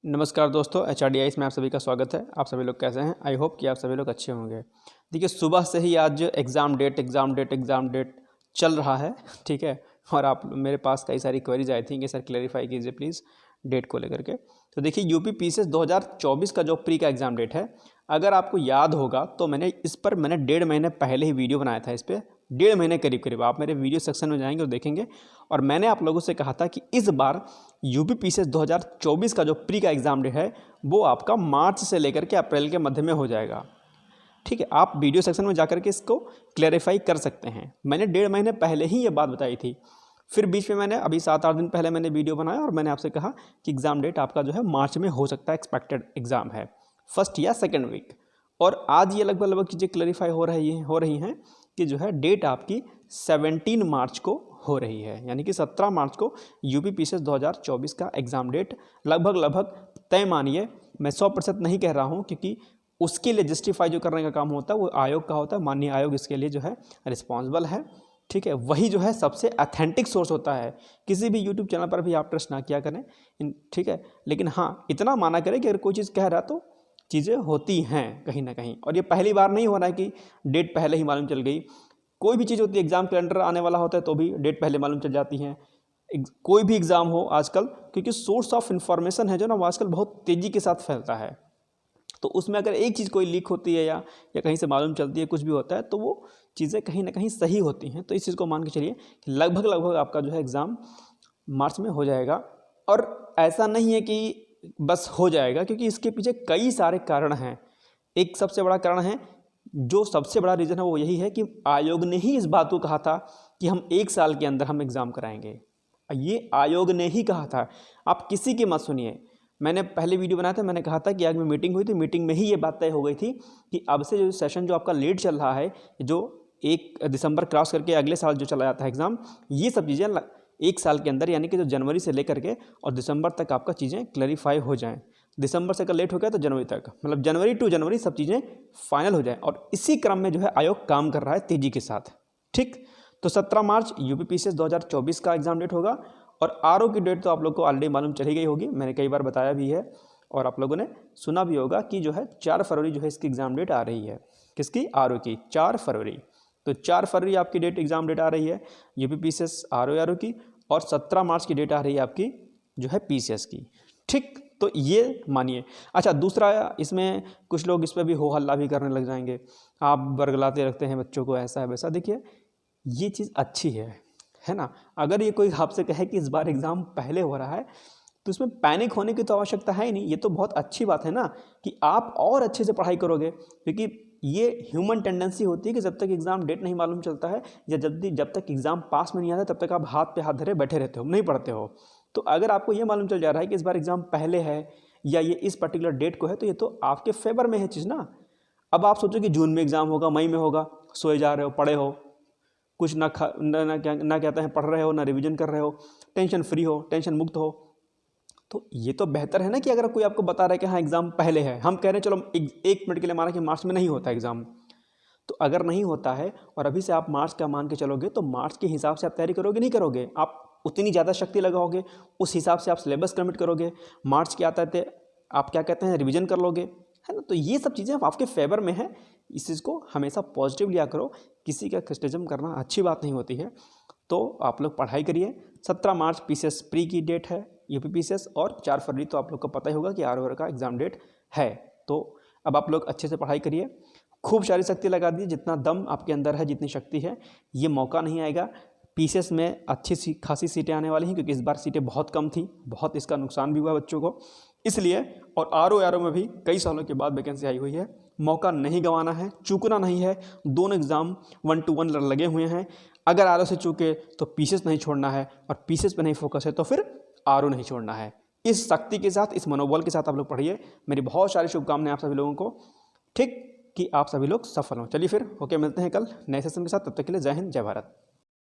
नमस्कार दोस्तों, HRDIS में आप सभी का स्वागत है। आप सभी लोग कैसे हैं? आई होप कि आप सभी लोग अच्छे होंगे। देखिए, सुबह से ही आज एग्ज़ाम डेट चल रहा है, ठीक है। और आप मेरे पास कई सारी क्वेरीज आई थी कि सर क्लेरिफाई कीजिए प्लीज़ डेट को लेकर के। तो देखिए, यूपी पीसीएस 2024 का जो प्री का एग्ज़ाम डेट है, अगर आपको याद होगा तो मैंने 1.5 महीने पहले ही वीडियो बनाया था इस पर। 1.5 महीने करीब आप मेरे वीडियो सेक्शन में जाएंगे और देखेंगे। और मैंने आप लोगों से कहा था कि इस बार यूपी पीसीएस 2024 का जो प्री का एग्ज़ाम डेट है वो आपका मार्च से लेकर के अप्रैल के मध्य में हो जाएगा, ठीक है। आप वीडियो सेक्शन में जाकर के इसको क्लैरिफाई कर सकते हैं। मैंने 1.5 महीने पहले ही ये बात बताई थी। फिर बीच में मैंने अभी 7-8 दिन पहले मैंने वीडियो बनाया और मैंने आपसे कहा कि एग्ज़ाम डेट आपका जो है मार्च में हो सकता है, एक्सपेक्टेड एग्ज़ाम है फर्स्ट या सेकेंड वीक। और आज ये लगभग चीज़ें क्लैरिफाई हो रही हैं कि जो है डेट आपकी 17 मार्च को हो रही है, यानी कि 17 मार्च को यूपी पीसीएस 2024 का एग्ज़ाम डेट लगभग तय मानिए। मैं 100% नहीं कह रहा हूँ, क्योंकि उसके लिए जस्टिफाई जो करने का काम होता है वो आयोग का होता है। माननीय आयोग इसके लिए जो है रिस्पॉन्सिबल है, ठीक है। वही जो है सबसे अथेंटिक सोर्स होता है। किसी भी यूट्यूब चैनल पर भी आप ट्रस्ट ना किया करें, ठीक है। लेकिन हाँ, इतना माना करें कि अगर कोई चीज़ कह रहा तो चीज़ें होती हैं कहीं ना कहीं। और ये पहली बार नहीं हो रहा है कि डेट पहले ही मालूम चल गई। कोई भी चीज़ होती है, एग्ज़ाम कैलेंडर आने वाला होता है तो भी डेट पहले मालूम चल जाती है। कोई भी एग्ज़ाम हो आजकल, क्योंकि सोर्स ऑफ इन्फॉर्मेशन है जो ना वो आजकल बहुत तेज़ी के साथ फैलता है। तो उसमें अगर एक चीज़ कोई लीक होती है या कहीं से मालूम चलती है, कुछ भी होता है, तो वो चीज़ें कहीं ना कहीं सही होती हैं। तो इस चीज़ को मान के चलिए कि लगभग आपका जो है एग्ज़ाम मार्च में हो जाएगा। और ऐसा नहीं है कि बस हो जाएगा, क्योंकि इसके पीछे कई सारे कारण हैं। एक सबसे बड़ा कारण है, जो सबसे बड़ा रीज़न है वो यही है कि आयोग ने ही इस बात को कहा था कि हम 1 साल के अंदर हम एग्ज़ाम कराएंगे। ये आयोग ने ही कहा था, आप किसी की मत सुनिए। मैंने पहले वीडियो बनाया था, मैंने कहा था कि आज में मीटिंग हुई थी, मीटिंग में ही ये बात तय हो गई थी कि अब से जो सेशन जो आपका लेट चल रहा है, जो 1 दिसंबर क्रॉस करके अगले साल जो चला जाता है एग्ज़ाम, ये सब चीज़ें 1 साल के अंदर, यानी कि जो जनवरी से लेकर के और दिसंबर तक आपका चीज़ें क्लैरिफाई हो जाएँ। दिसंबर से अगर लेट हो गया तो जनवरी तक, मतलब जनवरी टू जनवरी सब चीज़ें फाइनल हो जाएँ। और इसी क्रम में जो है आयोग काम कर रहा है तेज़ी के साथ, ठीक। तो 17 मार्च यूपी पीसीएस 2024 का एग्ज़ाम डेट होगा। और आरओ की डेट तो आप लोग को ऑलरेडी मालूम चली गई होगी, मैंने कई बार बताया भी है और आप लोगों ने सुना भी होगा कि जो है 4 फरवरी जो है इसकी एग्ज़ाम डेट आ रही है। किसकी? आरओ की, 4 फरवरी। तो 4 फरवरी आपकी डेट एग्ज़ाम डेट आ रही है यूपी पीसीएस आरओ की। और 17 मार्च की डेट आ रही है आपकी जो है पीसीएस की, ठीक। तो ये मानिए। अच्छा, दूसरा, इसमें कुछ लोग इस पर भी हो हल्ला भी करने लग जाएंगे, आप बरगलाते रखते हैं बच्चों को, ऐसा है वैसा। देखिए, ये चीज़ अच्छी है ना। अगर ये कोई आपसे कहे कि इस बार एग्ज़ाम पहले हो रहा है तो इसमें पैनिक होने की तो आवश्यकता है ही नहीं। ये तो बहुत अच्छी बात है ना कि आप और अच्छे से पढ़ाई करोगे, क्योंकि ये ह्यूमन टेंडेंसी होती है कि जब तक एग्ज़ाम डेट नहीं मालूम चलता है या जब तक एग्ज़ाम पास में नहीं आता तब तक आप हाथ पे हाथ धरे बैठे रहते हो, नहीं पढ़ते हो। तो अगर आपको ये मालूम चल जा रहा है कि इस बार एग्ज़ाम पहले है या ये इस पर्टिकुलर डेट को है, तो ये तो आपके फेवर में है चीज़ ना। अब आप सोचो कि जून में एग्ज़ाम होगा, मई में होगा, सोए जा रहे हो, पढ़े हो, कुछ ना कहते हैं पढ़ रहे हो, ना रिवीजन कर रहे हो, टेंशन फ्री हो, टेंशन मुक्त हो। तो ये तो बेहतर है ना कि अगर कोई आपको बता रहा है कि हाँ एग्ज़ाम पहले है, हम कह रहे हैं चलो एक मिनट के लिए माना कि मार्च में नहीं होता एग्ज़ाम, तो अगर नहीं होता है और अभी से आप मार्च का मान के चलोगे तो मार्च के हिसाब से आप तैयारी करोगे, नहीं करोगे, आप उतनी ज़्यादा शक्ति लगाओगे, उस हिसाब से आप सिलेबस कंप्लीट करोगे, मार्च के आता थे आप क्या कहते हैं रिवीजन कर लोगे, है ना। तो ये सब चीज़ें आपके फेवर में है। इस चीज़ को हमेशा पॉजिटिव लिया करो, किसी का क्रिटिसिज्म करना अच्छी बात नहीं होती है। तो आप लोग पढ़ाई करिए। 17 मार्च पीसीएस प्री की डेट है यूपी पीसीएस, और 4 फरवरी तो आप लोग को पता ही होगा कि आर का एग्ज़ाम डेट है। तो अब आप लोग अच्छे से पढ़ाई करिए, खूब सारी शक्ति लगा दीजिए, जितना दम आपके अंदर है, जितनी शक्ति है। ये मौका नहीं आएगा। पीसीएस में अच्छी सी खासी सीटें आने वाली हैं, क्योंकि इस बार सीटें बहुत कम थी, बहुत इसका नुकसान भी हुआ बच्चों को इसलिए। और आरओ में भी कई सालों के बाद वैकेंसी आई हुई है, मौका नहीं गंवाना है, चूकना नहीं है। दोनों एग्ज़ाम 1 to 1 लगे हुए हैं। अगर आरओ से चूके तो पीसीएस नहीं छोड़ना है, और पीसीएस पे नहीं फोकस है तो फिर आरओ नहीं छोड़ना है। इस शक्ति के साथ, इस मनोबल के साथ आप लोग पढ़िए। मेरी बहुत सारी शुभकामनाएं आप सभी लोगों को, ठीक, कि आप सभी लोग सफल हों। चलिए फिर ओके, मिलते हैं कल नए सेशन के साथ। तब तक के लिए जय हिंद, जय भारत।